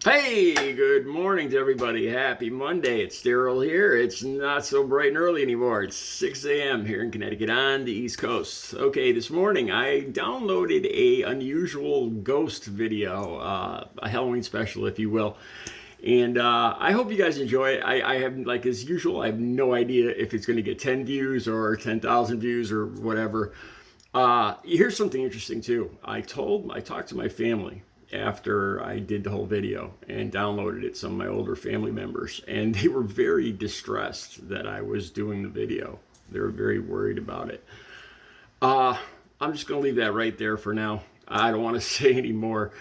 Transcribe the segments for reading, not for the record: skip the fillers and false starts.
Hey, good morning to everybody. Happy Monday. It's Daryl here. It's not so bright and early anymore. It's 6 a.m. here in Connecticut on the East Coast. Okay, this morning I downloaded a unusual ghost video, a Halloween special, if you will. And I hope you guys enjoy it. I have, like as usual, I have no idea if it's going to get 10 views or 10,000 views or whatever. Here's something interesting too. I talked to my family after I did the whole video and downloaded it, some of my older family members, and they were very distressed that I was doing the video. They were very worried about it. I'm just going to leave that right there for now. I don't want to say any more.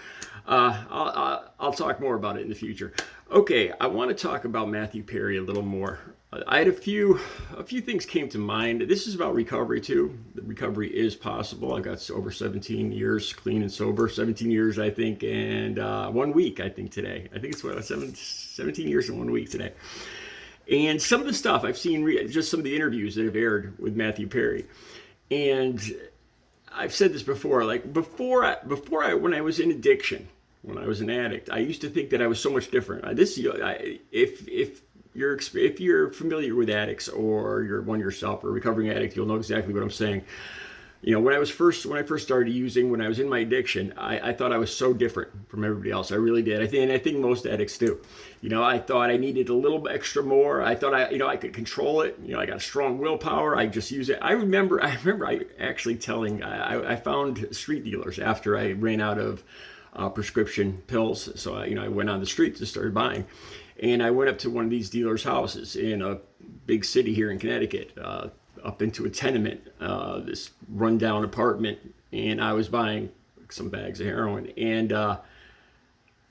I'll talk more about it in the future. Okay, I want to talk about Matthew Perry a little more. I had a few things came to mind. This is about recovery too. The recovery is possible. I've got over 17 years clean and sober. 17 years, I think, and 1 week, I think, today. I think it's 17 years and 1 week today. And some of the stuff I've seen, just some of the interviews that have aired with Matthew Perry. And I've said this before, like when I was in addiction, when I was an addict, I used to think that I was so much different. If you're familiar with addicts or you're one yourself or a recovering addict, you'll know exactly what I'm saying. You know, when I first started using, when I was in my addiction, I thought I was so different from everybody else. I really did. I think most addicts do. You know, I thought I needed a little extra more. I thought I could control it. You know, I got a strong willpower. I just use it. I remember I actually telling, I found street dealers after I ran out of prescription pills. So I went on the streets and started buying. And I went up to one of these dealers' houses in a big city here in Connecticut, up into a tenement, this rundown apartment, and I was buying some bags of heroin. And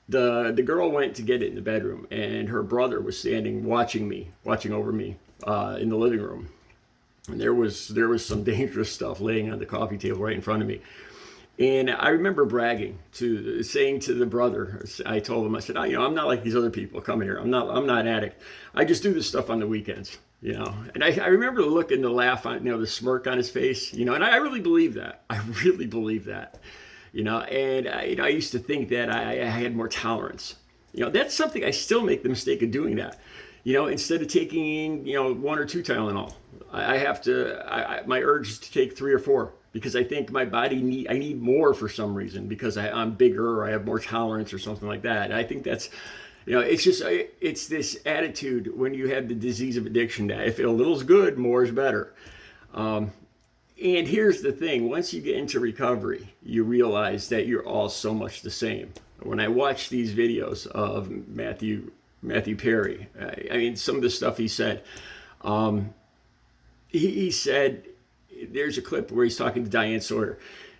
the girl went to get it in the bedroom, and her brother was standing watching over me in the living room. And there was some dangerous stuff laying on the coffee table right in front of me. And I remember saying to the brother, I told him, I said, I'm not like these other people coming here. I'm not an addict. I just do this stuff on the weekends, you know. And I remember the look and the laugh on, the smirk on his face, you know. And I really believe that. I really believe that, you know. And I used to think that I had more tolerance. You know, that's something I still make the mistake of doing that. You know, instead of taking, one or two Tylenol, my urge is to take 3 or 4 because I think my body I need more for some reason because I'm bigger or I have more tolerance or something like that. And I think that's, it's this attitude when you have the disease of addiction that if a little's good, more is better. And here's the thing, once you get into recovery, you realize that you're all so much the same. When I watch these videos of Matthew Perry, I mean, some of the stuff he said, he said, there's a clip where he's talking to Diane Sawyer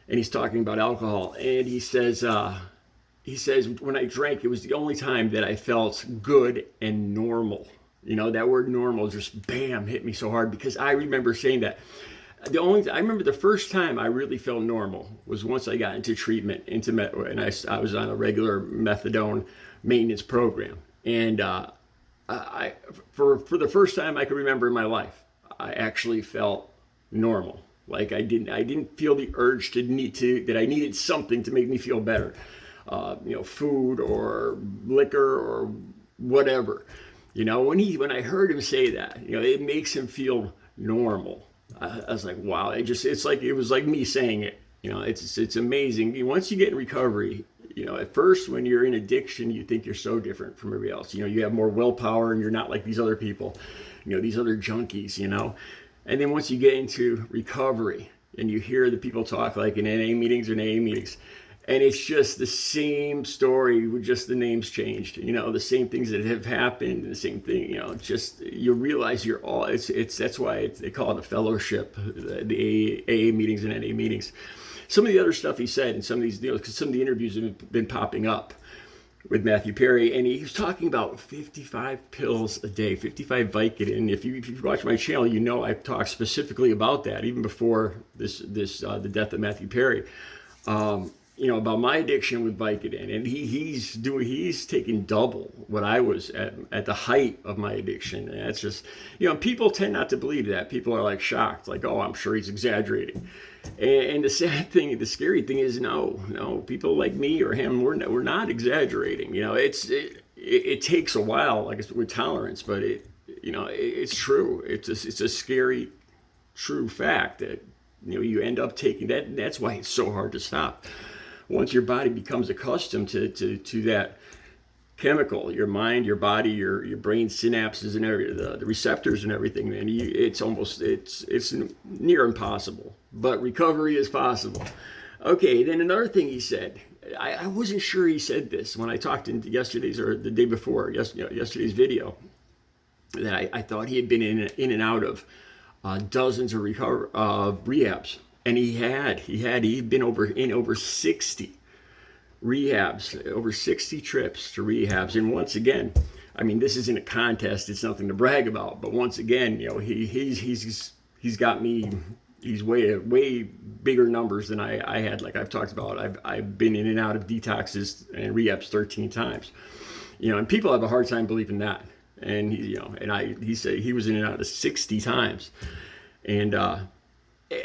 and he's talking about alcohol. And he says, when I drank, it was the only time that I felt good and normal. You know, that word normal just bam, hit me so hard because I remember saying that. I remember the first time I really felt normal was once I got into treatment, and I was on a regular methadone maintenance program. And for the first time I could remember in my life, I actually felt normal. Like I didn't feel the urge that I needed something to make me feel better. Food or liquor or whatever. You know, when I heard him say that, it makes him feel normal. I was like, wow, it was like me saying it. You know, it's amazing. Once you get in recovery, at first when you're in addiction, you think you're so different from everybody else. You have more willpower and you're not like these other people, these other junkies, And then once you get into recovery and you hear the people talk like in NA meetings or AA meetings, and it's just the same story with just the names changed, the same things that have happened, the same thing, just you realize you're all, that's why they call it a fellowship, the AA meetings and NA meetings. Some of the other stuff he said in some of these deals, because some of the interviews have been popping up with Matthew Perry, and he was talking about 55 pills a day, 55 Vicodin. If you watch my channel, I've talked specifically about that, even before the death of Matthew Perry. about my addiction with Vicodin, and he's taking double what I was at the height of my addiction. And that's just, people tend not to believe that. People are like shocked, like, oh, I'm sure he's exaggerating. And the sad thing, the scary thing is, no, people like me or him, we're not exaggerating. It takes a while, like with tolerance, but it's true. It's a scary, true fact that you end up taking that. That's why it's so hard to stop. Once your body becomes accustomed to that chemical, your mind, your body, your brain synapses and the receptors and everything, man, it's near impossible. But recovery is possible. Okay, then another thing he said, I wasn't sure he said this when I talked in yesterday's or the day before yesterday's video, that I thought he had been in and out of dozens of rehabs. And he'd been in over 60 rehabs, over 60 trips to rehabs. And once again, I mean, this isn't a contest, it's nothing to brag about, but once again, he's got me, he's way bigger numbers than I had. Like I've talked about, I've been in and out of detoxes and rehabs 13 times. And people have a hard time believing that. And he said he was in and out of 60 times. And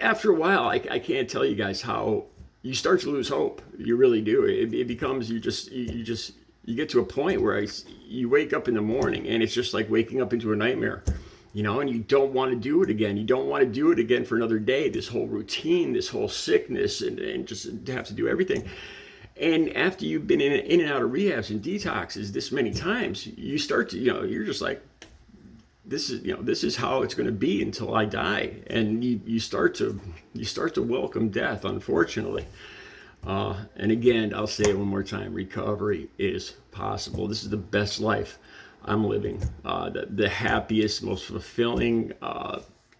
after a while, I can't tell you guys how you start to lose hope. You really do. It becomes, you get to a point where you wake up in the morning and it's just like waking up into a nightmare, and you don't want to do it again. You don't want to do it again for another day. This whole routine, this whole sickness, and just have to do everything. And after you've been in and out of rehabs and detoxes this many times, you start to, you're just like, this is how it's going to be until I die. And you start to welcome death, unfortunately. And again, I'll say it one more time, recovery is possible. This is the best life I'm living, the happiest, most fulfilling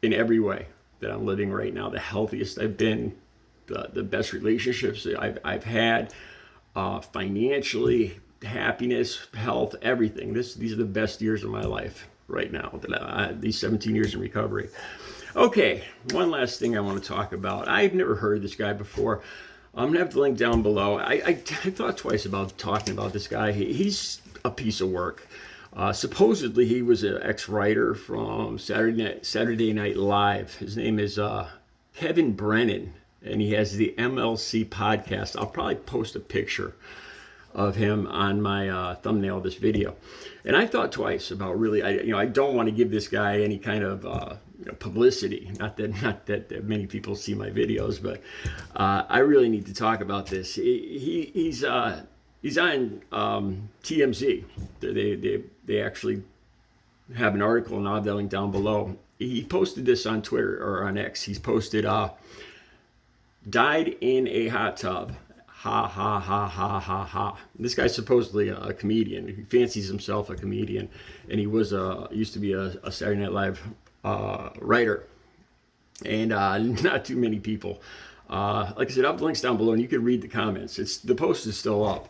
in every way that I'm living right now, the healthiest I've been, the best relationships that I've had, financially, happiness, health, everything. These are the best years of my life right now, these 17 years in recovery. Okay, one last thing I want to talk about. I've never heard of this guy before. I'm gonna have the link down below. I thought twice about talking about this guy. He's a piece of work. Supposedly he was an ex-writer from Saturday Night Live. His name is Kevin Brennan, and he has the MLC podcast. I'll probably post a picture of him on my thumbnail of this video. And I thought twice about really, I don't want to give this guy any kind of publicity. Not that many people see my videos, but I really need to talk about this. He's on TMZ. They actually have an article, and I'll have that link down below. He posted this on Twitter or on X. He's posted, died in a hot tub. Ha, ha, ha, ha, ha, ha. This guy's supposedly a comedian. He fancies himself a comedian. And he was used to be a Saturday Night Live writer. And not too many people. Like I said, I'll have links down below, and you can read the comments. The post is still up.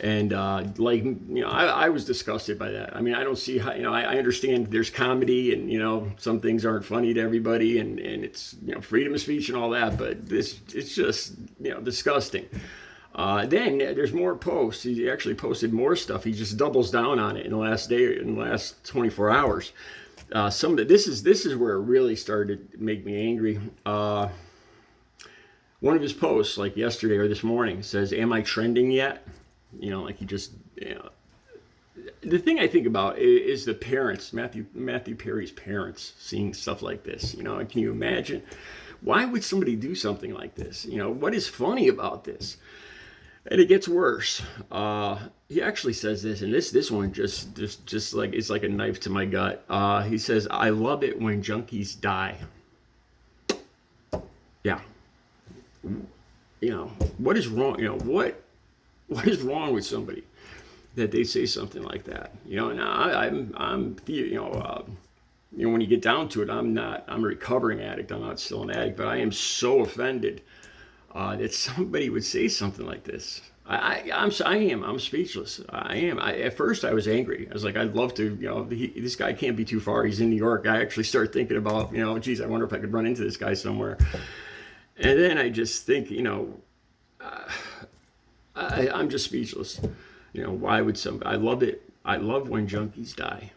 And I was disgusted by that. I mean, I don't see how, I understand there's comedy and, some things aren't funny to everybody and it's, freedom of speech and all that, but it's just, disgusting. Then there's more posts. He actually posted more stuff. He just doubles down on it in the last 24 hours. This is where it really started to make me angry. One of his posts, like yesterday or this morning, says, "Am I trending yet?" Like he just, the thing I think about is the parents, Matthew Perry's parents, seeing stuff like this. Can you imagine? Why would somebody do something like this? What is funny about this? And it gets worse. He actually says this, and this one just like it's like a knife to my gut. He says, "I love it when junkies die." Yeah. What is wrong? What is wrong with somebody that they say something like that? And I'm when you get down to it, I'm a recovering addict. I'm not still an addict, but I am so offended that somebody would say something like this. I'm speechless. I am. At first I was angry. I was like, I'd love to, this guy can't be too far. He's in New York. I actually start thinking about, geez, I wonder if I could run into this guy somewhere. And then I just think, I'm just speechless. You know, why would I love it. I love when junkies die.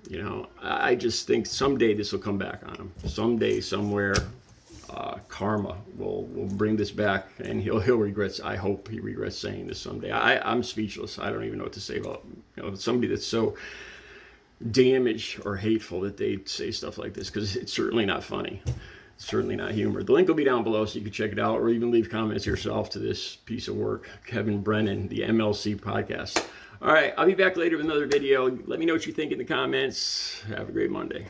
You know, I just think someday this will come back on him. Someday, somewhere, karma will bring this back, and he'll regret. I hope he regrets saying this someday. I'm speechless. I don't even know what to say about, you know, somebody that's so damaged or hateful that they say stuff like this, because it's certainly not funny. It's certainly not humor. The link will be down below so you can check it out, or even leave comments yourself to this piece of work. Kevin Brennan, the MLC podcast. All right, I'll be back later with another video. Let me know what you think in the comments. Have a great Monday.